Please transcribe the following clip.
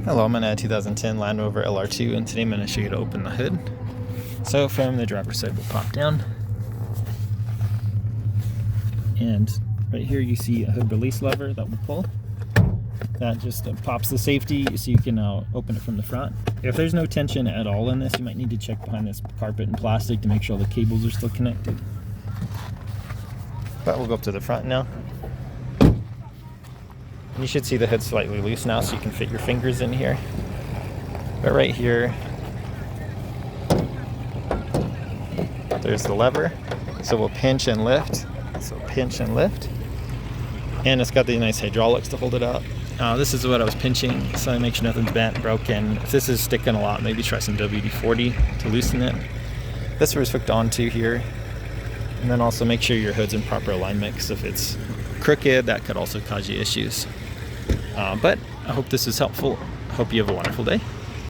Hello, I'm in a 2010 Land Rover LR2 and today I'm going to show you how to open the hood. So from the driver's side we'll pop down, and right here you see a hood release lever that will pull. That just pops the safety so you can open it from the front. If there's no tension at all in this, you might need to check behind this carpet and plastic to make sure the cables are still connected. But we'll go up to the front now. You should see the hood slightly loose now so you can fit your fingers in here. But right here, there's the lever. So we'll pinch and lift. So pinch and lift. And it's got the nice hydraulics to hold it up. This is what I was pinching, so I make sure nothing's bent, broken. If this is sticking a lot, maybe try some WD-40 to loosen it. This was hooked onto here. And then also make sure your hood's in proper alignment, because if it's crooked, that could also cause you issues. But I hope this is helpful. I hope you have a wonderful day.